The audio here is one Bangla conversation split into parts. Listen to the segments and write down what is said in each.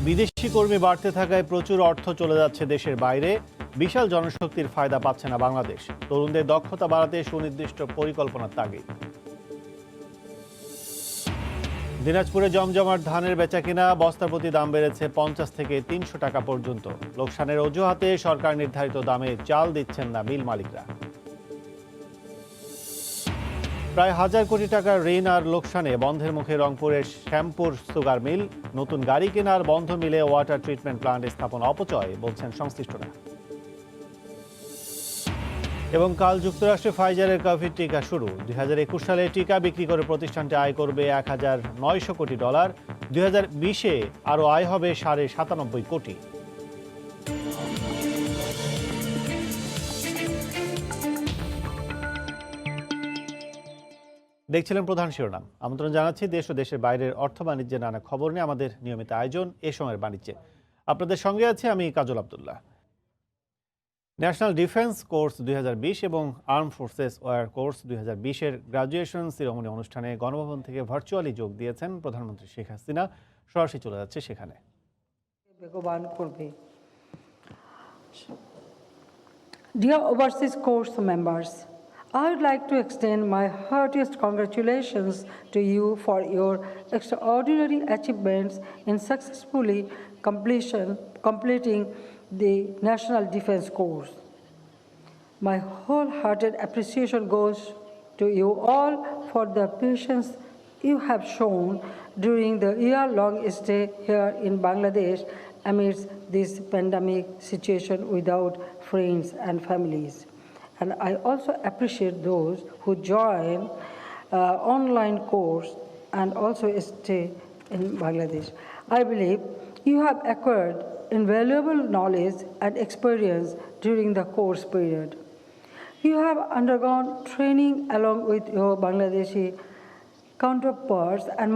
বিদেশি কর্মী বাড়তে থাকায় প্রচুর অর্থ চলে যাচ্ছে দেশের বাইরে। বিশাল জনশক্তির ফায়দা পাচ্ছে না বাংলাদেশ। তরুণদের দক্ষতা বাড়াতে সুনির্দিষ্ট পরিকল্পনার তাগিদ। দিনাজপুরে জমজমাট ধানের বেচাকেনা, বস্তা প্রতি দাম বেড়েছে 50 থেকে 300 টাকা পর্যন্ত। লোকসানের অজুহাতে সরকার নির্ধারিত দামে চাল দিচ্ছেন না মিল মালিকরা। প্রায় 1000 কোটি টাকার ঋণ আর লোকসানে বন্ধের মুখে রংপুরের শ্যামপুর সুগার মিল। নতুন গাড়ি কেনার বন্ধ মিলে ওয়াটার ট্রিটমেন্ট প্ল্যান্ট স্থাপন অপচয় বলছেন সংশ্লিষ্টরা। এবং কাল যুক্তরাষ্ট্রে ফাইজারের কোভিড টিকা শুরু। 2021 সালে টিকা বিক্রি করে প্রতিষ্ঠানটি আয় করবে $1900 কোটি। 2020-এ আরও আয় হবে $97.5 কোটি। দেখছিলেন প্রধান শিরোনাম। আমন্ত্রণ জানাচ্ছি দেশ ও দেশের বাইরের অর্থ বাণিজ্যের নানা খবর নিয়ে আমাদের নিয়মিত আয়োজন এ সময়ের বাণিজ্যে। আপনাদের সঙ্গে আছি আমি Kajal Abdullah. National defence course 2020 এবং আর্ম ফোর্সেস ওয়ার কোর্স 2020-এর গ্রাজুয়েশন সিরিমনি অনুষ্ঠানে গণভবন থেকে ভার্চুয়ালি যোগ দিয়েছেন প্রধানমন্ত্রী শেখ হাসিনা। সরাসরি চলে যাচ্ছে সেখানে। Dear overseas course members, I would like to extend my heartiest congratulations to you for your extraordinary achievements in successfully completing the National Defense Course. My wholehearted appreciation goes to you all for the patience you have shown during the year-long stay here in Bangladesh amidst this pandemic situation without friends and families. And I also appreciate those who join online course and also stay in Bangladesh. I believe you have acquired invaluable knowledge and experience during the course period. You have undergone training along with your Bangladeshi counterparts and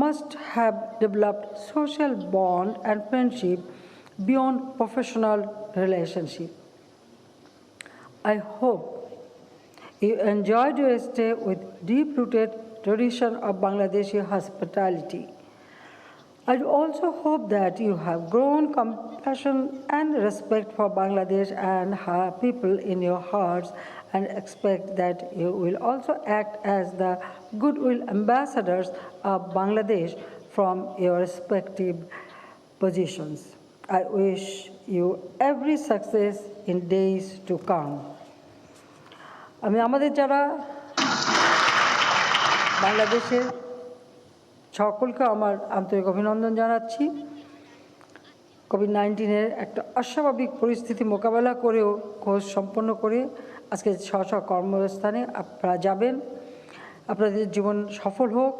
must have developed social bond and friendship beyond professional relationship. I hope you enjoyed your stay with deep-rooted tradition of Bangladeshi hospitality. I also hope that you have grown compassion and respect for Bangladesh and her people in your hearts, and expect that you will also act as the goodwill ambassadors of Bangladesh from your respective positions. I wish you every success in days to come. আমি আমাদের যারা বাংলাদেশের সকলকে আমার আন্তরিক অভিনন্দন জানাচ্ছি। কোভিড-19-এর একটা অস্বাভাবিক পরিস্থিতি মোকাবেলা করেও কোর্স সম্পন্ন করে আজকে স্ব কর্মস্থানে আপনারা যাবেন। আপনাদের জীবন সফল হোক,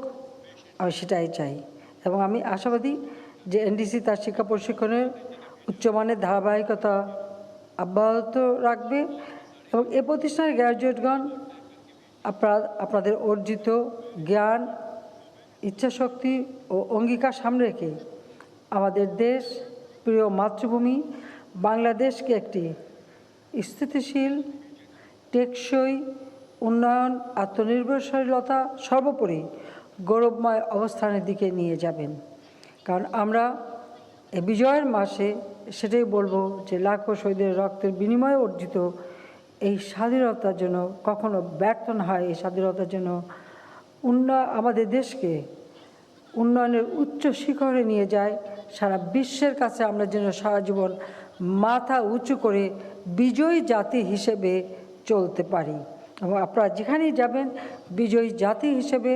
আমি সেটাই চাই। এবং আমি আশাবাদী যে এনডিসি তার শিক্ষা প্রশিক্ষণের উচ্চমানের ধারাবাহিকতা অব্যাহত রাখবে এবং এ প্রতিষ্ঠানের গ্র্যাজুয়েটগণ আপনাদের অর্জিত জ্ঞান, ইচ্ছাশক্তি ও অঙ্গীকার সামনে রেখে আমাদের দেশ, প্রিয় মাতৃভূমি বাংলাদেশকে একটি স্থিতিশীল, টেকসই উন্নয়ন, আত্মনির্ভরশীলতা, সর্বোপরি গৌরবময় অবস্থানের দিকে নিয়ে যাবেন। কারণ আমরা এই বিজয়ের মাসে সেটাই বলবো যে লাখো শহীদের রক্তের বিনিময়ে অর্জিত এই স্বাধীনতার জন্য কখনো ব্যর্থ না হয়। এই স্বাধীনতার জন্য আমাদের দেশকে উন্নয়নের উচ্চ শিখরে নিয়ে যায়। সারা বিশ্বের কাছে আমরা যেন সারা জীবন মাথা উঁচু করে বিজয়ী জাতি হিসেবে চলতে পারি এবং আপনারা যেখানেই যাবেন বিজয়ী জাতি হিসেবে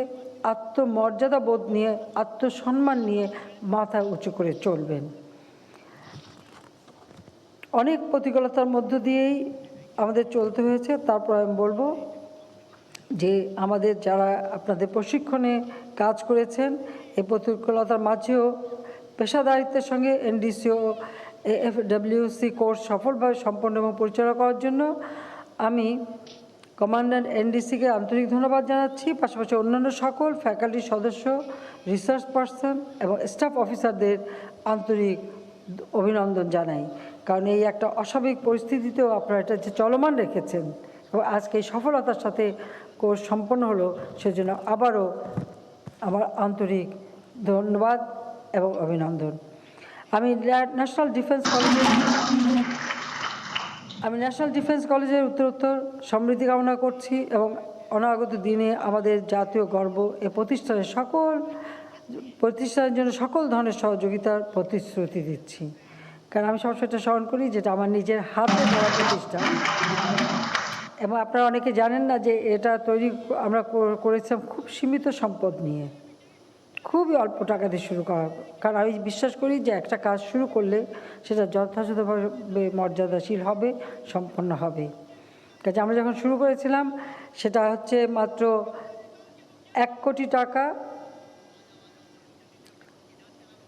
আত্মমর্যাদা বোধ নিয়ে, আত্মসম্মান নিয়ে মাথা উঁচু করে চলবেন। অনেক প্রতিকূলতার মধ্য দিয়েই আমাদের চলতে হয়েছে। তারপর আমি বলবো যে আমাদের যারা আপনাদের প্রশিক্ষণে কাজ করেছেন, এই প্রতিকূলতার মাঝেও পেশাদারিত্বের সঙ্গে এনডিসি ও এএফডব্লিউসি কোর্স সফলভাবে সম্পন্ন এবং পরিচালনা করার জন্য আমি কমান্ড্যান্ট এনডিসিকে আন্তরিক ধন্যবাদ জানাচ্ছি। পাশাপাশি অন্যান্য সকল ফ্যাকাল্টি সদস্য, রিসার্চ পার্সন এবং স্টাফ অফিসারদের আন্তরিক অভিনন্দন জানাই। কারণ এই একটা অস্বাভাবিক পরিস্থিতিতেও আপনারা এটা যে চলমান রেখেছেন এবং আজকে এই সফলতার সাথে কোর্স সম্পন্ন হলো, সেজন্য আবারও আমার আন্তরিক ধন্যবাদ এবং অভিনন্দন। আমি ন্যাশনাল ডিফেন্স কলেজের উত্তরোত্তর সমৃদ্ধি কামনা করছি এবং অনাগত দিনে আমাদের জাতীয় গর্ব এ প্রতিষ্ঠানের জন্য সকল ধরনের সহযোগিতার প্রতিশ্রুতি দিচ্ছি। কারণ আমি সবসময় এটা স্মরণ করি যেটা আমার নিজের হাতে গড়া প্রতিষ্ঠান এবং আপনারা অনেকে জানেন না যে এটা তৈরি আমরা করেছিলাম খুব সীমিত সম্পদ নিয়ে, খুবই অল্প টাকা দিয়ে শুরু করা। কারণ আমি বিশ্বাস করি যে একটা কাজ শুরু করলে সেটা যথাযথভাবে মর্যাদাশীল হবে, সম্পন্ন হবে। কাজে আমরা যখন শুরু করেছিলাম সেটা হচ্ছে মাত্র 1 কোটি টাকা,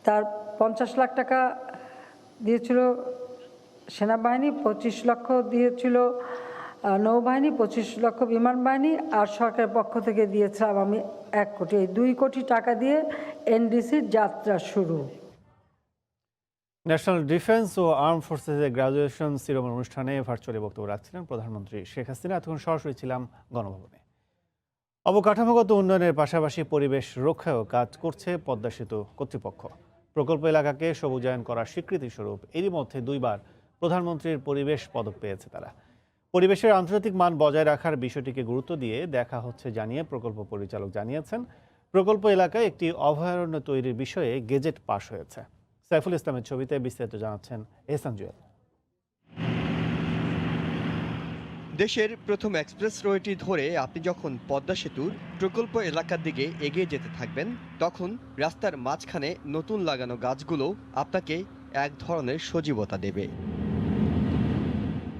তার 50 লাখ টাকা দিয়েছিল সেনাবাহিনী, 25 লক্ষ দিয়েছিল নৌবাহিনী, 25 লক্ষ বিমান বাহিনী, আর সরকারের পক্ষ থেকে দিয়েছিলাম আমি 1 কোটি। এই 2 কোটি টাকা দিয়ে এনডিসির যাত্রা শুরু। ন্যাশনাল ডিফেন্স ও আর্ম ফোর্সেসের গ্র্যাজুয়েশন সিরোমনি অনুষ্ঠানে ভার্চুয়ালি বক্তব্য রাখছিলেন প্রধানমন্ত্রী শেখ হাসিনা। এতক্ষণ সরাসরি ছিলাম গণভবনে। অবকাঠামোগত উন্নয়নের পাশাপাশি পরিবেশ রক্ষায়ও কাজ করছে পদ্মা সেতু কর্তৃপক্ষ। প্রকল্প এলাকাকে সবুজায়ন করার স্বীকৃতি স্বরূপ এরই মধ্যে 2 বার প্রধানমন্ত্রীর পরিবেশ পদক পেয়েছে তারা। পরিবেশের আন্তর্জাতিক মান বজায় রাখার বিষয়টিকে গুরুত্ব দিয়ে দেখা হচ্ছে জানিয়ে প্রকল্প পরিচালক জানিয়েছেন, প্রকল্প এলাকায় একটি অভয়ারণ্য তৈরির বিষয়ে গেজেট পাশ হয়েছে। সাইফুল ইসলামের ছবিতে বিস্তারিত জানাচ্ছেন এহসান জুয়েল। দেশের প্রথম এক্সপ্রেস রোডটি ধরে আপনি যখন পদ্মা সেতুর প্রকল্প এলাকার দিকে এগিয়ে যেতে থাকবেন, তখন রাস্তার মাঝখানে নতুন লাগানো গাছগুলো আপনাকে এক ধরনের সজীবতা দেবে।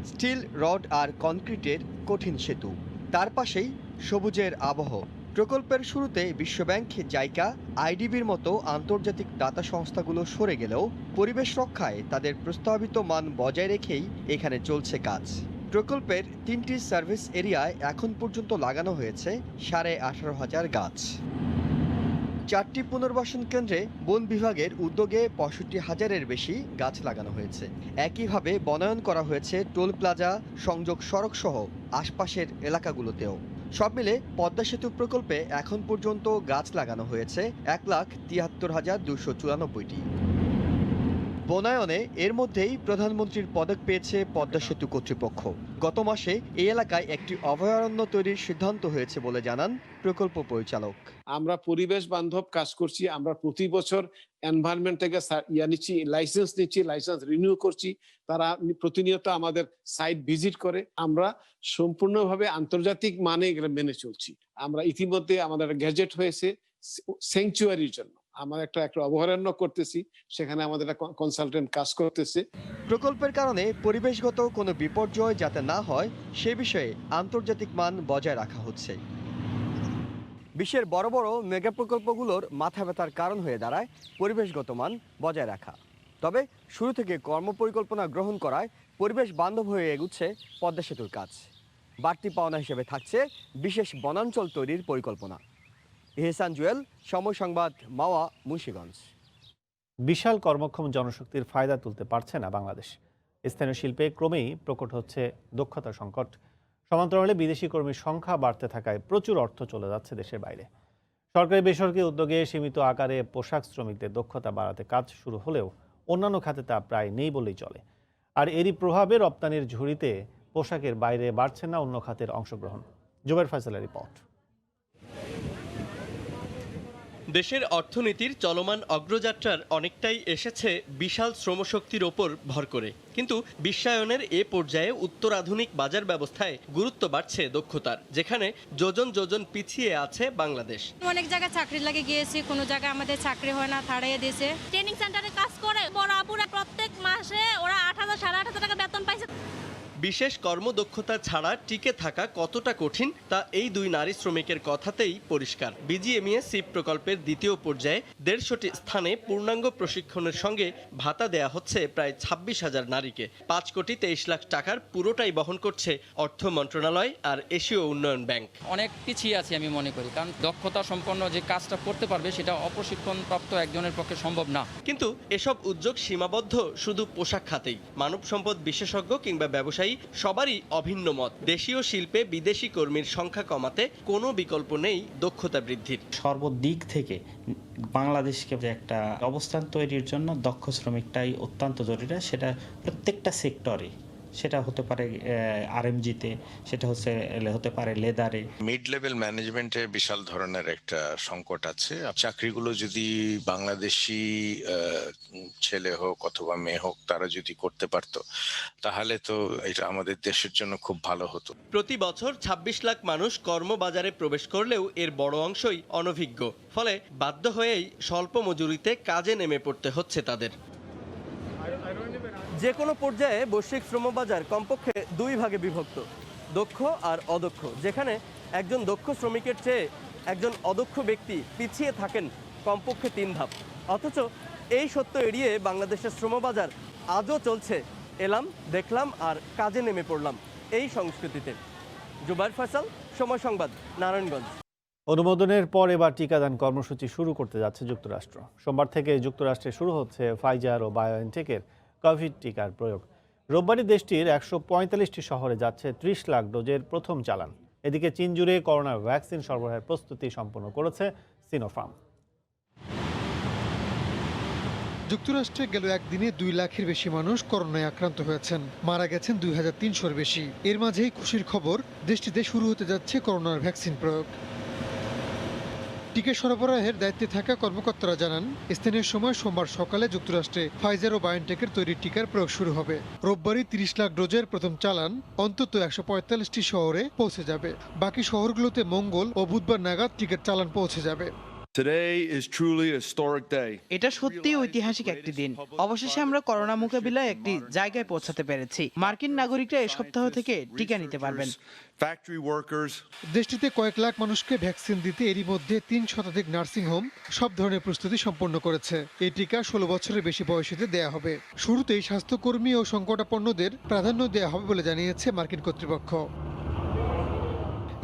স্টিল, রড আর কনক্রিটের কঠিন সেতু, তার পাশেই সবুজের আবহ। প্রকল্পের শুরুতে বিশ্বব্যাংক, জাইকা, আইডিবির মতো আন্তর্জাতিক দাতা সংস্থাগুলো সরে গেলেও পরিবেশ রক্ষায় তাদের প্রস্তাবিত মান বজায় রেখেই এখানে চলছে কাজ। প্রকল্পের 3টি সার্ভিস এরিয়ায় এখন পর্যন্ত লাগানো হয়েছে 18,500 গাছ। 4টি পুনর্বাসন কেন্দ্রে বন বিভাগের উদ্যোগে 65,000-এর বেশি গাছ লাগানো হয়েছে। একইভাবে বনায়ন করা হয়েছে টোল প্লাজা, সংযোগ সড়ক সহ আশপাশের এলাকাগুলোতেও। সব মিলে পদ্মা সেতু প্রকল্পে এখন পর্যন্ত গাছ লাগানো হয়েছে 1,73,294টি। বনায়নে এর মধ্যেই প্রধানমন্ত্রীর পদক পেয়েছে পদ্মা সেতু কর্তৃপক্ষ। গত মাসে এই এলাকায় একটি অভয়ারণ্য তৈরির সিদ্ধান্ত হয়েছে বলে জানান প্রকল্প পরিচালক। আমরা পরিবেশ বান্ধব কাজ করছি। আমরা প্রতি বছর এনভায়রনমেন্ট থেকে লাইসেন্স নিচ্ছি, লাইসেন্স রিনিউ করছি। তারা প্রতিনিয়ত আমাদের সাইট ভিজিট করে। আমরা সম্পূর্ণভাবে আন্তর্জাতিক মানে মেনে চলছি। আমরা ইতিমধ্যে আমাদের গ্যাজেট হয়েছে স্যাংচুয়ারির জন্য। আমরা একটা অভয়ারণ্য করতেছি, সেখানে আমাদের একটা কনসালটেন্ট কাজ করতেছে। প্রকল্পের কারণে পরিবেশগত কোনো বিপর্যয় যাতে না হয় সে বিষয়ে আন্তর্জাতিক মান বজায় রাখা হচ্ছে। বিশ্বের বড় বড় মেগা প্রকল্পগুলোর মাথা ব্যথার কারণ হয়ে দাঁড়ায় পরিবেশগত মান বজায় রাখা। তবে শুরু থেকে কর্মপরিকল্পনা গ্রহণ করায় পরিবেশ বান্ধব হয়ে এগুচ্ছে পদ্মা সেতুর কাজ। বাড়তি পাওনা হিসেবে থাকছে বিশেষ বনাঞ্চল তৈরির পরিকল্পনা। এহসান জুয়েল, সময় সংবাদ, মাওয়া, মুন্সিগঞ্জ। বিশাল কর্মক্ষম জনশক্তির ফায়দা তুলতে পারছে না বাংলাদেশ। স্থানীয় শিল্পে ক্রমেই প্রকট হচ্ছে দক্ষতা সংকট। সমান্তরালে বিদেশি কর্মীর সংখ্যা বাড়তে থাকায় প্রচুর অর্থ চলে যাচ্ছে দেশের বাইরে। সরকারি বেসরকারি উদ্যোগে সীমিত আকারে পোশাক শ্রমিকদের দক্ষতা বাড়াতে কাজ শুরু হলেও অন্যান্য খাতে তা প্রায় নেই বলেই চলে। আর এরই প্রভাবে রপ্তানির ঝুড়িতে পোশাকের বাইরে বাড়ছে না অন্য খাতের অংশগ্রহণ। জুবের ফয়সালের রিপোর্ট। দেশের অর্থনীতির চলমান অগ্রযাত্রার অনেকটাই এসেছে বিশাল শ্রমশক্তির ওপর ভর করে। কিন্তু বিশ্বায়নের এ পর্যায়ে উত্তরাধুনিক বাজার ব্যবস্থায় গুরুত্ব বাড়ছে দক্ষতার, যেখানে যোজন যোজন পিছিয়ে আছে বাংলাদেশ। অনেক জায়গায় চাকরি লাগে গিয়েছি, কোনো জায়গায় আমাদের চাকরি হয় না, ছাড়াইয়ে দিয়েছে। ট্রেনিং সেন্টারে কাজ করে বড় আপুরা প্রত্যেক মাসে ওরা 8,000 8,500 টাকা বেতন পাইছে। বিশেষ কর্মদক্ষতা ছাড়া টিকে থাকা কতটা কঠিন তা এই 2 নারী শ্রমিকের কথাতেই পরিষ্কার। বিজিএমইএ সিপ প্রকল্পের দ্বিতীয় পর্যায়ে 150টি স্থানে পূর্ণাঙ্গ প্রশিক্ষণের সঙ্গে ভাতা দেয়া হচ্ছে প্রায় 26,000 নারীকে। 5 কোটি 23 লাখ টাকার পুরোটাই বহন করছে অর্থ মন্ত্রণালয় আর এশীয় উন্নয়ন ব্যাংক। অনেক পিছিয়ে আছি আমি মনে করি, কারণ দক্ষতা সম্পন্ন যে কাজটা করতে পারবে সেটা অপ্রশিক্ষণপ্রাপ্ত একজনের পক্ষে সম্ভব না। কিন্তু এসব উদ্যোগ সীমাবদ্ধ শুধু পোশাক খাতেই। মানব সম্পদ বিশেষজ্ঞ কিংবা ব্যবসায়ী কথাই সবারই অভিন্ন মত। দেশীয় শিল্পে বিদেশি কর্মীর সংখ্যা কমাতে কোনো বিকল্প নেই দক্ষতা বৃদ্ধির। সর্বদিক থেকে বাংলাদেশকে যে একটা অবস্থান তৈরির জন্য দক্ষ শ্রমিকটাই অত্যন্ত জরুরি। সেটা প্রত্যেকটা সেক্টরে, সেটা হতে পারে আরএমজিতে, সেটা হতে পারে লেদারে। মিড লেভেল ম্যানেজমেন্টে বিশাল ধরনের একটা সংকট আছে। চাকরিগুলো যদি বাংলাদেশি ছেলে হোক অথবা মেয়ে হোক তারা যদি করতে পারতো, তাহলে তো এটা আমাদের দেশের জন্য খুব ভালো হতো। প্রতি বছর ২৬ লাখ মানুষ কর্মবাজারে প্রবেশ করলেও এর বড় অংশই অনভিজ্ঞ। ফলে বাধ্য হয়েই স্বল্প মজুরিতে কাজে নেমে পড়তে হচ্ছে তাদের। যে কোনো পর্যায়ে বৈশ্বিক শ্রমবাজার কমপক্ষে দুই ভাগে বিভক্ত, দক্ষ আর অদক্ষ, যেখানে একজন দক্ষ শ্রমিকের চেয়ে একজন অদক্ষ ব্যক্তি পিছিয়ে থাকেন কমপক্ষে ৩ ধাপ। অথচ এই সত্য এড়িয়ে বাংলাদেশের শ্রমবাজার আজও চলছে এলাম, দেখলাম আর কাজে নেমে পড়লাম এই সংস্কৃতিতে। জুবাইর ফয়সাল, সময় সংবাদ, নারায়ণগঞ্জ। অনুমোদনের পর এবার টিকাদান কর্মসূচি শুরু করতে যাচ্ছে যুক্তরাষ্ট্র। সোমবার থেকে যুক্তরাষ্ট্রে শুরু হচ্ছে ফাইজার ও বায়োএনটেকের কোভিড টিকার প্রয়োগ। রোববারই দেশটির ১৪৫টি শহরে যাচ্ছে ৩০ লাখ ডোজের প্রথম চালান। এদিকে চীন জুড়ে করোনা ভ্যাকসিন সরবরাহের প্রস্তুতি সম্পন্ন করেছে সিনোফার্ম। যুক্তরাষ্ট্রে গেল একদিনে ২ লাখের বেশি মানুষ করোনায় আক্রান্ত হয়েছেন, মারা গেছেন ২৩০০-র বেশি। এর মাঝেই খুশির খবর, দেশটিতে শুরু হতে যাচ্ছে করোনার ভ্যাকসিন প্রয়োগ। টিকা সরবরাহের দায়িত্বে থাকা কর্মকর্তারা জানান, স্থানীয় সময় সোমবার সকালে যুক্তরাষ্ট্রে ফাইজার ও বায়োনটেকের তৈরি টিকার প্রয়োগ শুরু হবে। রোববারই ৩০ লাখ ডোজের প্রথম চালান অন্তত ১৪৫টি শহরে পৌঁছে যাবে। বাকি শহরগুলোতে মঙ্গল ও বুধবার নাগাদ টিকার চালান পৌঁছে যাবে। এটা সত্যিই ঐতিহাসিক একটি দিন। অবশেষে আমরা করোনা মোকাবিলায় একটি জায়গায় পৌঁছাতে পেরেছি। মার্কিন নাগরিকরা এই সপ্তাহ থেকে টিকা নিতে পারবেন। দেশটিতে কয়েক লাখ মানুষকে ভ্যাকসিন দিতে এরই মধ্যে ৩ শতাধিক নার্সিংহোম সব ধরনের প্রস্তুতি সম্পন্ন করেছে। এই টিকা ১৬ বছরের বেশি বয়সীদের দেয়া হবে। শুরুতেই স্বাস্থ্যকর্মী ও সংকটাপন্নদের প্রাধান্য দেওয়া হবে বলে জানিয়েছে মার্কিন কর্তৃপক্ষ।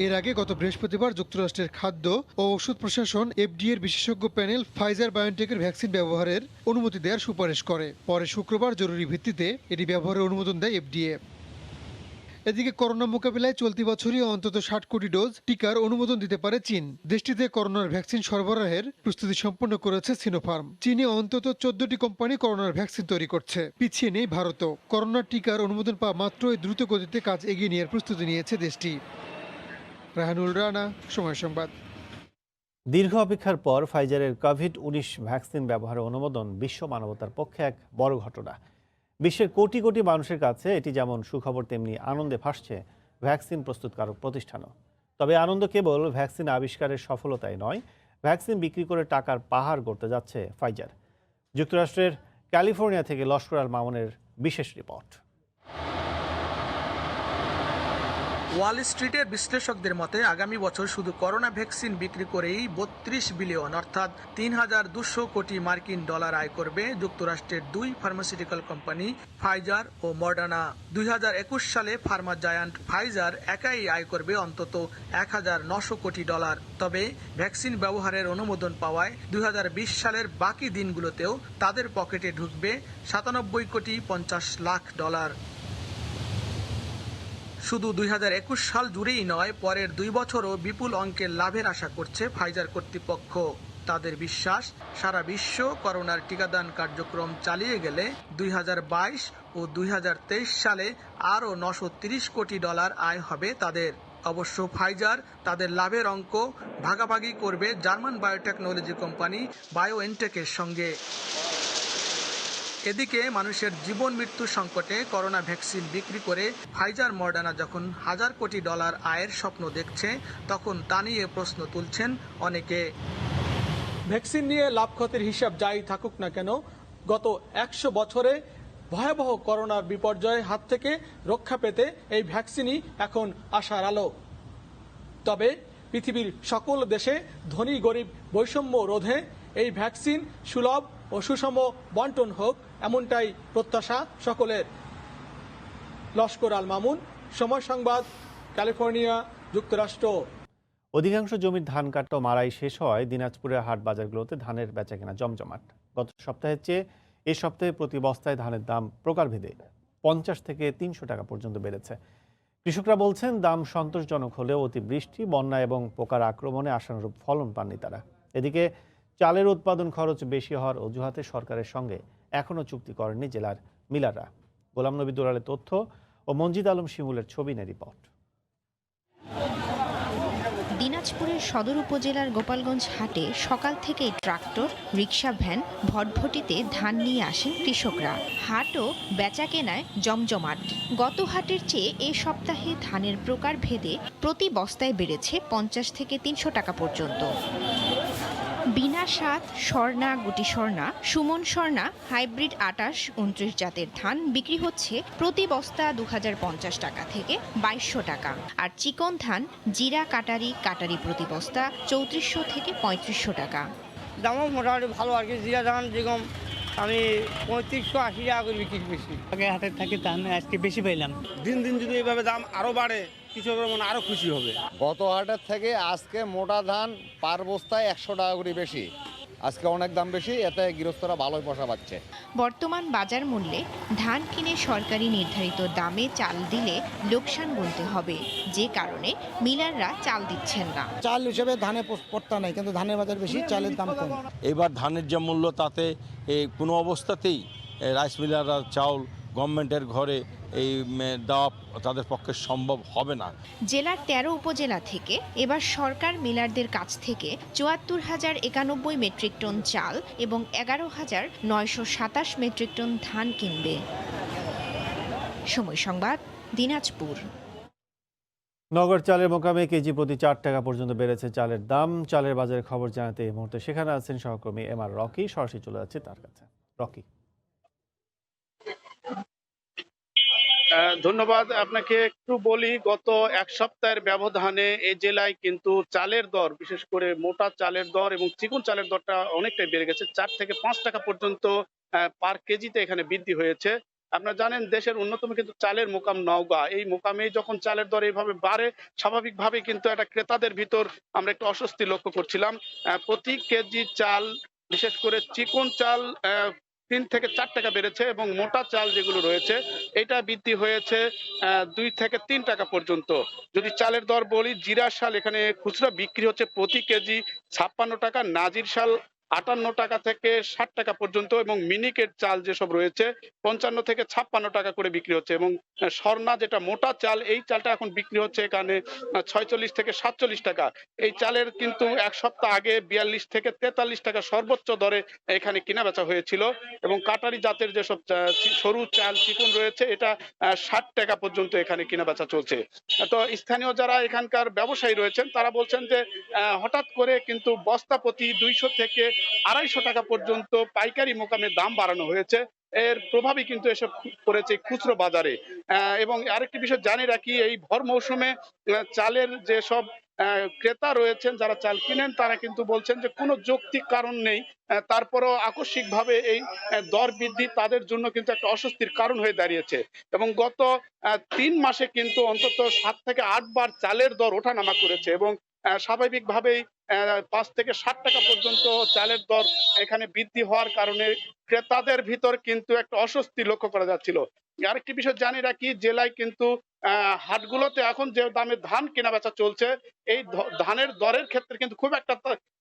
এর আগে গত বৃহস্পতিবার যুক্তরাষ্ট্রের খাদ্য ও ওষুধ প্রশাসন এফডিএর বিশেষজ্ঞ প্যানেল ফাইজার বায়োনটেকের ভ্যাকসিন ব্যবহারের অনুমতি দেওয়ার সুপারিশ করে। পরে শুক্রবার জরুরি ভিত্তিতে এটি ব্যবহারের অনুমোদন দেয় এফডিএ। এদিকে করোনা মোকাবিলায় চলতি বছরই অন্তত ৬০ কোটি ডোজ টিকার অনুমোদন দিতে পারে চীন। দেশটিতে করোনার ভ্যাকসিন সরবরাহের প্রস্তুতি সম্পন্ন করেছে সিনোফার্ম। চীনে অন্তত ১৪টি কোম্পানি করোনার ভ্যাকসিন তৈরি করছে, পিছিয়ে নেই ভারতও। করোনার টিকার অনুমোদন পাওয়া মাত্রই দ্রুত গতিতে কাজ এগিয়ে নেওয়ার প্রস্তুতি নিয়েছে দেশটি। রাহানুল রানা, সময় সংবাদ। দীর্ঘ অপেক্ষার পর ফাইজারের কোভিড-১৯ ভ্যাকসিন ব্যবহারের অনুমোদন বিশ্ব মানবতার পক্ষে এক বড় ঘটনা। বিশ্বের কোটি কোটি মানুষের কাছে এটি যেমন সুখবর, তেমনি আনন্দে ভাসছে ভ্যাকসিন প্রস্তুতকারক প্রতিষ্ঠানও। তবে আনন্দ কেবল ভ্যাকসিন আবিষ্কারের সফলতাই নয়, ভ্যাকসিন বিক্রি করে টাকার পাহাড় গড়তে যাচ্ছে ফাইজার। যুক্তরাষ্ট্রের ক্যালিফোর্নিয়া থেকে লস্কর আল মামুনের বিশেষ রিপোর্ট। ওয়াল স্ট্রিটের বিশ্লেষকদের মতে আগামী বছর শুধু করোনা ভ্যাকসিন বিক্রি করেই ৩২ বিলিয়ন অর্থাৎ ৩,২০০ কোটি মার্কিন ডলার আয় করবে যুক্তরাষ্ট্রের দুই ফার্মাসিউটিক্যাল কোম্পানি ফাইজার ও মডার্না। ২০২১ সালে ফার্মা জায়ান্ট ফাইজার একাই আয় করবে অন্তত ১,৯০০ কোটি ডলার। তবে ভ্যাকসিন ব্যবহারের অনুমোদন পাওয়ায় ২০২০ সালের বাকি দিনগুলোতেও তাদের পকেটে ঢুকবে ৯৭ কোটি ৫০ লাখ ডলার। শুধু ২০২১ সাল জুড়েই নয়, পরের ২ বছরও বিপুল অঙ্কের লাভের আশা করছে ফাইজার কর্তৃপক্ষ। তাদের বিশ্বাস, সারা বিশ্ব করোনার টিকাদান কার্যক্রম চালিয়ে গেলে ২০২২ ও ২০২৩ সালে আরও ৯৩০ কোটি ডলার আয় হবে তাদের। অবশ্য ফাইজার তাদের লাভের অঙ্ক ভাগাভাগি করবে জার্মান বায়োটেকনোলজি কোম্পানি বায়োএনটেকের সঙ্গে। এদিকে মানুষের জীবন মৃত্যু সংকটে করোনা ভ্যাকসিন বিক্রি করে ফাইজার মডার্না যখন হাজার কোটি ডলার আয়ের স্বপ্ন দেখছে, তখন তা নিয়ে প্রশ্ন তুলছেন অনেকে। ভ্যাকসিন নিয়ে লাভ ক্ষতির হিসাব যাই থাকুক না কেন, গত ১০০ বছরে ভয়াবহ করোনার বিপর্যয়ের হাত থেকে রক্ষা পেতে এই ভ্যাকসিনই এখন আশার আলো। তবে পৃথিবীর সকল দেশে ধনী গরিব বৈষম্য রোধে এই ভ্যাকসিন সুলভ ও সুষম বন্টন হোক, এমনটাই প্রত্যাশা সকলের। লস্কর আল মামুন, সময় সংবাদ, ক্যালিফোর্নিয়া, যুক্তরাষ্ট্র। অধিকাংশ জমির ধান কাটা মারাই শেষ হয় দিনাজপুরের হাট বাজারগুলোতে ধানের বেচাকেনা জমজমাট। গত সপ্তাহের চেয়ে এ সপ্তাহে প্রতি বস্তায় ধানের দাম প্রকারভেদে 50 থেকে 300 টাকা পর্যন্ত বেড়েছে। কৃষকরা বলছেন দাম সন্তোষজনক হলেও অতিবৃষ্টি, বন্যা এবং পোকার আক্রমণে আশানুরূপ ফলন পাননি তারা। এদিকে চালের উৎপাদন খরচ বেশি হওয়ার অজুহাতে সরকারের সঙ্গে এখনও চুক্তি করেননি জেলার মিলাররা। গোলাম নবী দুলালের তথ্য ও মঞ্জিদ আলম শিমুলের ছবি নিয়ে রিপোর্ট। দিনাজপুরের সদর উপজেলার গোপালগঞ্জ হাটে সকাল থেকেই ট্রাক্টর, রিকশা ভ্যান ভটভটিতে ধান নিয়ে আসেন কৃষকরা। হাটও বেচা কেনায় জমজমাট। গত হাটের চেয়ে এ সপ্তাহে ধানের প্রকার ভেদে প্রতি বস্তায় বেড়েছে 50 থেকে 300 টাকা পর্যন্ত। বিনা সাত, স্বর্ণা, গুটি স্বর্ণা, সুমন স্বর্ণা, হাইব্রিড 28, 29 জাতের ধান বিক্রি হচ্ছে প্রতি বস্তা 2050 টাকা থেকে 2200 টাকা। আর চিকন ধান, জিরা, কাটারি প্রতি বস্তা 3400 থেকে 3500 টাকা। দামও মোটামুটি ভালো আর কি। জিরা ধান যেরকম আমি 3580 টাকা করে বিক্রি করছি। আগে হাটের থাকি ধান আজকে বেশি পাইলাম। দিন দিন যদি এইভাবে দাম আরো বাড়ে কৃষকের মনে আরো খুশি হবে। গত হাটের থেকে আজকে মোটা ধান পার বস্তায় 100 টাকা করে বেশি। আজকে অনেক দাম বেশি, এতে গৃহস্থরা ভালোই পয়সা পাচ্ছে। বর্তমান বাজার মূল্যে ধান কিনে সরকারি নির্ধারিত দামে চাল দিলে লোকসান গুনতে হবে, যে কারণে মিলাররা চাল দিচ্ছেন না। চাল হিসেবে ধানে পড়তা নাই, কিন্তু ধানের বাজার বেশি, চালের দাম কম। এবার ধানের যে মূল্য তাতে কোনো অবস্থাতেই রাইস মিলাররা চাউল গভর্নমেন্টের ঘরে এই দেওয়া তাদের পক্ষে সম্ভব হবে না। জেলার 13 উপজেলা থেকে এবার সরকার মিলারদের কাছ থেকে 74,091 মেট্রিক টন চাল এবং 11,927 মেট্রিক টন ধান কিনবে। সময় সংবাদ, দিনাজপুর। নগর চালের মোকামে কেজি প্রতি 4 টাকা পর্যন্ত বেড়েছে চালের দাম। চালের বাজারের খবর জানাতে এই মুহূর্তে সেখানে আছেন সহকর্মী MR রকি। সরাসরি চলে যাচ্ছে তার কাছে। রকি। ধন্যবাদ আপনাকে। একটু বলি, গত এক সপ্তাহের ব্যবধানে এই জেলায় কিন্তু চালের দর, বিশেষ করে মোটা চালের দর এবং চিকন চালের দরটা অনেকটাই বেড়ে গেছে। 4 থেকে 5 টাকা পর্যন্ত পার কেজিতে এখানে বৃদ্ধি হয়েছে। আপনারা জানেন দেশের অন্যতম কিন্তু চালের মোকাম নওগাঁ। এই মোকামে যখন চালের দর এইভাবে বাড়ে, স্বাভাবিকভাবে কিন্তু একটা ক্রেতাদের ভিতর আমরা একটু অস্বস্তি লক্ষ্য করছিলাম। প্রতি কেজি চাল, বিশেষ করে চিকন চাল 3 থেকে 4 টাকা বেড়েছে এবং মোটা চাল যেগুলো রয়েছে এটা বৃদ্ধি হয়েছে 2 থেকে 3 টাকা পর্যন্ত। যদি চালের দর বলি, জিরা শাল এখানে খুচরা বিক্রি হচ্ছে প্রতি কেজি 56 টাকা, নাজির শাল 58 টাকা থেকে 60 টাকা পর্যন্ত এবং মিনিকেট চাল যেসব রয়েছে 55 থেকে 56 টাকা করে বিক্রি হচ্ছে এবং স্বর্ণা যেটা মোটা চাল, এই চালটা এখন বিক্রি হচ্ছে এখানে 46 থেকে 47 টাকা। এই চালের কিন্তু এক সপ্তাহ আগে 42 থেকে 43 টাকা সর্বোচ্চ দরে এখানে কেনা বেচা হয়েছিল এবং কাটারি জাতের যেসব সরু চাল চিকন রয়েছে এটা 60 টাকা পর্যন্ত এখানে কেনা বেচা চলছে। তো স্থানীয় যারা এখানকার ব্যবসায়ী রয়েছেন তারা বলছেন যে হঠাৎ করে কিন্তু বস্তা প্রতি 200 থেকে 250 টাকা পর্যন্ত পাইকারি মোকামে দাম বাড়ানো হয়েছে। এর প্রভাবই কিন্তু এসব পড়েছে খুচরো বাজারে। এবং আরেকটি বিষয় জানিয়ে রাখি, এই ভর মৌসুমে চালের যেসব ক্রেতা রয়েছেন যারা চাল কিনেন তারা কিন্তু বলছেন যে কোনো যৌক্তিক কারণ নেই, তারপরেও আকস্মিকভাবে এই দর বৃদ্ধি তাদের জন্য কিন্তু একটা অস্বস্তির কারণ হয়ে দাঁড়িয়েছে এবং গত 3 মাসে কিন্তু অন্তত 7 থেকে 8 বার চালের দর ওঠানামা করেছে এবং স্বাভাবিকভাবেই 5 থেকে 60 টাকা পর্যন্ত চালের দর এখানে বৃদ্ধি হওয়ার কারণে ক্রেতাদের ভিতর কিন্তু একটা অস্বস্তি লক্ষ্য করা যাচ্ছিল। আরেকটি বিষয় জানিয়ে রাখি, জেলায় কিন্তু হাটগুলোতে এখন যে দামে ধান কেনা বেচা চলছে এই ধানের দরের ক্ষেত্রে কিন্তু খুব একটা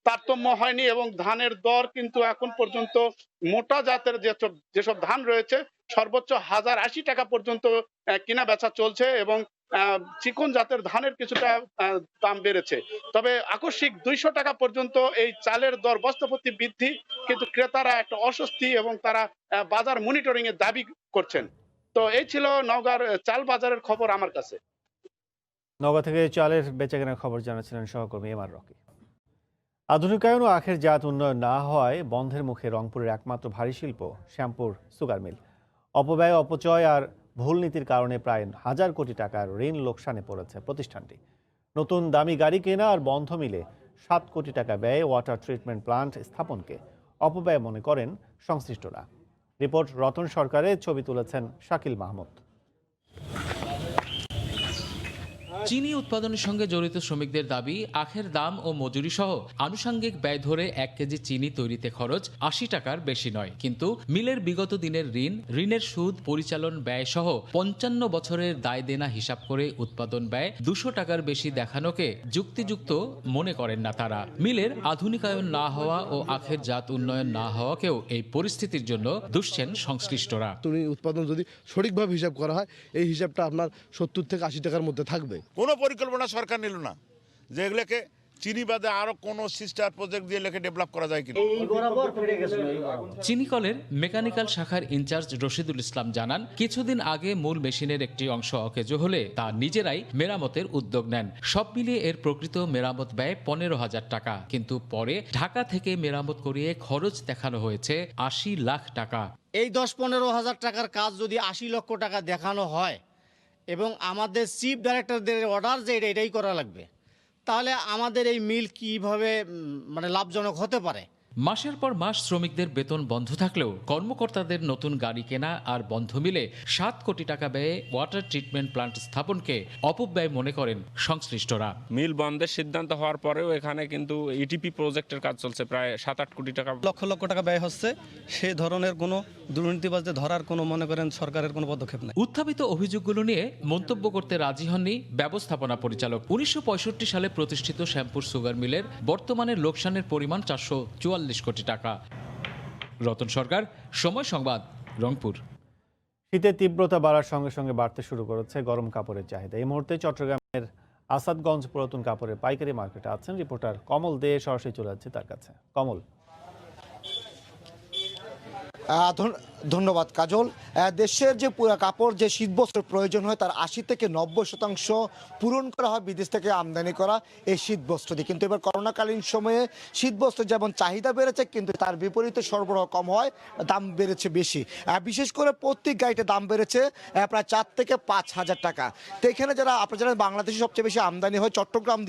তারতম্য হয়নি এবং ধানের দর কিন্তু এখন পর্যন্ত মোটা জাতের যেসব ধান রয়েছে সর্বোচ্চ 1080 টাকা পর্যন্ত কেনা বেচা চলছে এবং চিকন জাতের ধানের কিছুটা দাম বেড়েছে। তবে আকস্মিক 200 টাকা পর্যন্ত এই চালের দর বস্তাপ্রতি বৃদ্ধি কিন্তু ক্রেতারা একটা অস্বস্তি এবং তারা বাজার মনিটরিং এর দাবি করছেন। তো এই ছিল নওগাঁর চাল বাজারের খবর আমার কাছে। নওগাঁ থেকে চালের বেচাকেনার খবর জানাচ্ছিলেন সহকর্মী MR রকি। আধুনিকায়ন ও আখের জাত উন্নয়ন না হওয়ায় বন্ধের মুখে রংপুরের একমাত্র ভারী শিল্প শ্যামপুর সুগার মিল। অপব্যয়, অপচয় আর ভুল নীতির কারণে প্রায় 1000 কোটি টাকার ঋণ লোকসানে পড়েছে প্রতিষ্ঠানটি। নতুন দামি গাড়ি কেনা আর বন্ধ মিলে 7 কোটি টাকা ব্যয়ে ওয়াটার ট্রিটমেন্ট প্লান্ট স্থাপনকে অপব্যয় মনে করেন সংশ্লিষ্টরা। রিপোর্ট রতন সরকারের, ছবি তুলেছেন শাকিল মাহমুদ। চিনি উৎপাদনের সঙ্গে জড়িত শ্রমিকদের দাবি, আখের দাম ও মজুরি সহ আনুষঙ্গিক ব্যয় ধরে 1 কেজি চিনি তৈরিতে খরচ 80 টাকার বেশি নয়, কিন্তু মিলের বিগত দিনের ঋণের সুদ, পরিচালন ব্যয় সহ 55 বছরের দায় দেনা হিসাব করে উৎপাদন ব্যয় 200 টাকার বেশি দেখানোকে যুক্তিযুক্ত মনে করেন না তারা। মিলের আধুনিকায়ন না হওয়া ও আখের জাত উন্নয়ন না হওয়াকেও এই পরিস্থিতির জন্য দুষছেন সংশ্লিষ্টরা। উৎপাদন যদি সঠিকভাবে হিসাব করা হয়, এই হিসাবটা আপনার 70 থেকে 80 টাকার মধ্যে থাকবে। কোনো পরিকল্পনা সরকার নিল না যে এগুলোকে চিনি বাদে আরো কোন সিস্টার প্রজেক্ট দিয়ে লেখে ডেভেলপ করা যায় কিনা। চিনি কলের মেকানিক্যাল শাখার ইনচার্জ রশিদুল ইসলাম জানান, কিছুদিন আগে মূল মেশিনের একটি অংশ অকেজো হলে তা নিজেরাই মেরামতের উদ্যোগ নেন। সব মিলিয়ে এর প্রকৃত মেরামত ব্যয় 15,000 টাকা, কিন্তু পরে ঢাকা থেকে মেরামত করিয়ে খরচ দেখানো হয়েছে 80 লাখ টাকা। এই 10-15 হাজার টাকার কাজ যদি 80 লক্ষ টাকা দেখানো হয় এবং আমাদের চিফ ডাইরেক্টরদের অর্ডার যে এটাই করা লাগবে, তাহলে আমাদের এই মিল কিভাবে লাভজনক হতে পারে? মাসের পর মাস শ্রমিকদের বেতন বন্ধ থাকলেও কর্মকর্তাদের নতুন গাড়ি কেনা আর বন্ধ মিলে 7 কোটি টাকা ব্যয়ে ওয়াটার ট্রিটমেন্ট প্লান্ট স্থাপনকে অপব্যয় মনে করেন সংশ্লিষ্টরা। মিল বন্ধের সিদ্ধান্ত হওয়ার পরেও এখানে কিন্তু ইটিপি প্রজেক্টের কাজ চলছে, প্রায় 7-8 কোটি টাকা, লক্ষ লক্ষ টাকা ব্যয় হচ্ছে। সেই ধরনের কোনো দুর্নীতিবাজদের ধরার কোনো মনে করেন সরকারের কোনো পদক্ষেপ নেই। উত্থাপিত অভিযোগগুলো নিয়ে মন্তব্য করতে রাজি হননি ব্যবস্থাপনা পরিচালক। 1965 সালে প্রতিষ্ঠিত শ্যামপুর সুগার মিলের বর্তমানে লোকসানের পরিমাণ 444 কোটি টাকা। রতন সরকার, সময় সংবাদ, রংপুর। শীতের তীব্রতা বাড়ার সঙ্গে সঙ্গে বাড়তে শুরু করেছে গরম কাপড়ের চাহিদা। এই মুহূর্তে চট্টগ্রামের আসাদগঞ্জ পুরাতন কাপড়ের পাইকারি মার্কেটে আছেন রিপোর্টার কমল দে। সরাসরি চলে যাচ্ছে তার কাছে। কমল। ধন্যবাদ কাজল। দেশের যে কাপড় যে শীতবস্ত্রের প্রয়োজন হয় তার 80 থেকে 90% পূরণ করা হয় বিদেশ থেকে আমদানি করা এই শীতবস্ত্র দিয়ে। কিন্তু এবার করোনাকালীন সময়ে শীতবস্ত্রের যেমন চাহিদা বেড়েছে, কিন্তু তার বিপরীতে সরবরাহ কম হয়, দাম বেড়েছে বেশি। বিশেষ করে প্রত্যেক গাড়িতে দাম বেড়েছে প্রায় 4 থেকে 5 হাজার টাকা। তো এখানে আপনারা জানেন বাংলাদেশে সবচেয়ে বেশি আমদানি হয় চট্টগ্রাম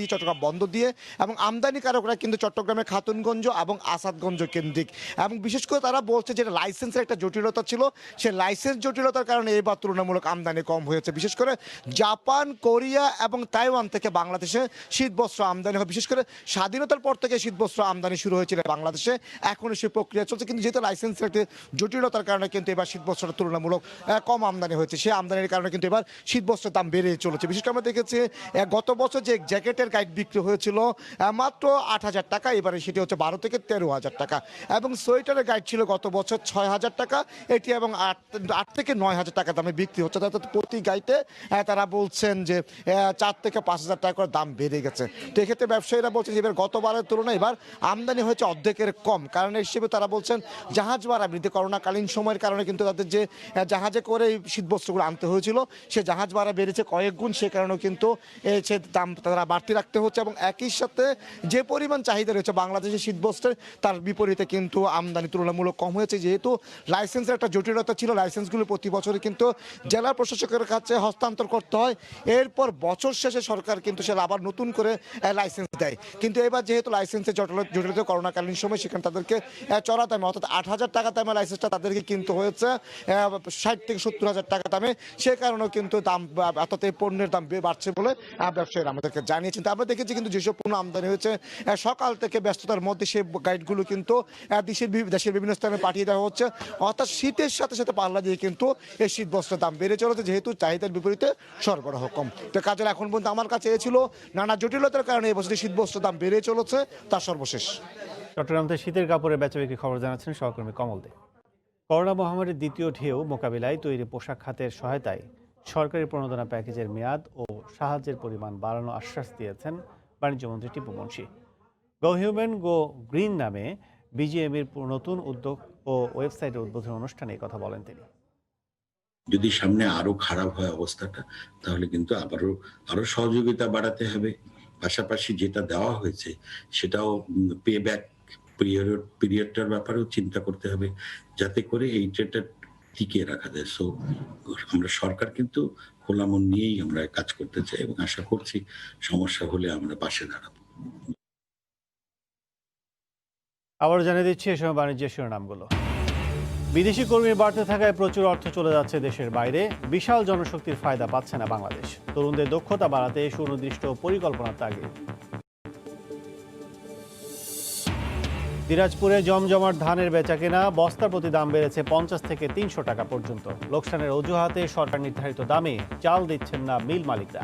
বন্দর দিয়ে, এবং আমদানিকারকরা কিন্তু চট্টগ্রামের খাতুনগঞ্জ এবং আসাদগঞ্জ কেন্দ্রিক। এবং বিশেষ করে তারা বলছে যে লাইসেন্সের একটা জটিলতা ছিল, সে লাইসেন্স জটিলতার কারণে এবার তুলনামূলক আমদানি কম হয়েছে। বিশেষ করে জাপান, কোরিয়া এবং তাইওয়ান থেকে বাংলাদেশে শীতবস্ত্র আমদানি হয়। বিশেষ করে স্বাধীনতার পর থেকে শীতবস্ত্র আমদানি শুরু হয়েছিল বাংলাদেশে, এখনও সেই প্রক্রিয়া চলছে। কিন্তু যেহেতু লাইসেন্সের একটি জটিলতার কারণে কিন্তু এবার শীতবস্ত্রটা তুলনামূলক কম আমদানি হয়েছে। সেই আমদানির কারণে কিন্তু এবার শীতবস্ত্রের দাম বেড়ে চলেছে। বিশেষ করে আমরা দেখেছি গত বছর যে জ্যাকেটের গাইড বিক্রি হয়েছিল মাত্র 8,000 টাকা, এবারে সেটি হচ্ছে 12 থেকে 13,000 টাকা। এবং সোয়েটারের গাইড ছিল গত বছর 6,000 টাকা, এটি এবং 8 থেকে 9,000 টাকা দামে বিক্রি হচ্ছে। অর্থাৎ প্রতি গাইতে তারা বলছেন যে 4 থেকে 5,000 টাকা করে দাম বেড়ে গেছে। তো এক্ষেত্রে ব্যবসায়ীরা বলছেন যে এবার গতবারের তুলনায় এবার আমদানি হয়েছে অর্ধেকের কম। কারণ হিসেবে তারা বলছেন জাহাজ ভাড়া বৃদ্ধি, করোনাকালীন সময়ের কারণে কিন্তু তাদের যে জাহাজে করে শীতবস্ত্রগুলো আনতে হয়েছিল সে জাহাজ ভাড়া বেড়েছে কয়েক গুণ, সে কারণেও কিন্তু সে দাম তারা বাড়তি রাখতে হচ্ছে। এবং একই সাথে যে পরিমাণ চাহিদা রয়েছে বাংলাদেশের শীতবস্ত্রের, তার বিপরীতে কিন্তু আমদানি তুলনামূলক কম হয়েছে। যেহেতু লাইসেন্সের একটা জটিলতা ছিল, লাইসেন্সগুলো প্রতি বছরই কিন্তু জেলা প্রশাসকের কাছে হস্তান্তর করতে হয়, এরপর বছর শেষে সরকার কিন্তু সে আবার নতুন করে লাইসেন্স দেয়। কিন্তু এবার যেহেতু লাইসেন্সের জটিলতা করোনাকালীন সময়, সেখানে তাদেরকে চড়া দামে অর্থাৎ 8,000 টাকা দামে লাইসেন্সটা তাদেরকে কিনতে হয়েছে 60 থেকে 70,000 টাকা দামে। সে কারণেও কিন্তু দাম অর্থাৎ এই পণ্যের দাম বাড়ছে বলে ব্যবসায়ীরা আমাদেরকে জানিয়েছেন। তো আমরা দেখেছি কিন্তু যেসব পণ্য আমদানি হয়েছে সকাল থেকে ব্যস্ততার মধ্যে সেই গাইডগুলো কিন্তু দেশের বিভিন্ন স্থানে পাঠিয়ে দেওয়া হচ্ছে। অর্থাৎ শীতের সাথে সাথে পাল্লা দিয়ে কিন্তু এই শীতবস্ত্রের দাম বেড়ে চলেছে, যেহেতু চাহিদার বিপরীতে সরবরাহ কম। তো কাজের এখন পর্যন্ত আমার কাছে ছিল নানা জটিলতার কারণে এই বছর শীতবস্ত্রের দাম বেড়ে চলেছে, তার সর্বশেষ। চট্টগ্রাম থেকে শীতের কাপড়ের বেচাবিক্রি খবর জানাচ্ছেন সহকর্মী কমল দে। করোনা মহামারীর দ্বিতীয় ঢেউ মোকাবিলায় তৈরি পোশাক খাতের সহায়তায় সরকারি প্রণোদনা প্যাকেজের মেয়াদ ও সাহায্যের পরিমাণ বাড়ানোর আশ্বাস দিয়েছেন বাণিজ্যমন্ত্রী টিপু মুনশি। গো হিউম্যান গো গ্রিন নামে বিজিএমইর নতুন উদ্যোগ ও ওয়েবসাইটের উদ্বোধন অনুষ্ঠানে এই কথা বলেন তিনি। যদি সামনে আরো খারাপ হয় অবস্থাটা, তাহলে কিন্তু আরো সহযোগিতা বাড়াতে হবে। পাশাপাশি যেটা দেওয়া হয়েছে সেটাও পে ব্যাক পিরিয়ডটার ব্যাপারেও চিন্তা করতে হবে, যাতে করে এইটা টিকিয়ে রাখা যায়। সো আমরা সরকার কিন্তু খোলা মন নিয়েই আমরা কাজ করতে চাই এবং আশা করছি সমস্যা হলে আমরা পাশে দাঁড়াবো। আবার জানিয়ে দিচ্ছি এ সময় বাণিজ্যের শিরোনামগুলো। বিদেশি কর্মীর বাড়তে থাকায় প্রচুর অর্থ চলে যাচ্ছে দেশের বাইরে। বিশাল জনশক্তির ফায়দা পাচ্ছে না বাংলাদেশ। তরুণদের দক্ষতা বাড়াতে সুনির্দিষ্ট পরিকল্পনার তাগিদ। দিনাজপুরে জমজমাট ধানের বেচাকেনা, বস্তার প্রতি দাম বেড়েছে 50 থেকে 300 টাকা পর্যন্ত। লোকসানের অজুহাতে সরকার নির্ধারিত দামে চাল দিচ্ছেন না মিল মালিকরা।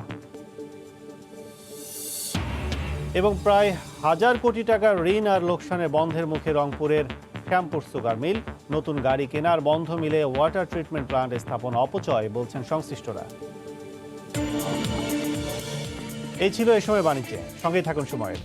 এবং প্রায় 1000 কোটি টাকার ঋণ আর লোকসানের বন্ধের মুখে রংপুরের শ্যামপুর সুগার মিল। নতুন গাড়ি কেনার বন্ধ মিলে ওয়াটার ট্রিটমেন্ট প্ল্যান্ট স্থাপন অপচয় বলছেন সংশ্লিষ্টরা। এই ছিল এই সময় বাণিজ্যে। সঙ্গেই থাকুন সময়ের।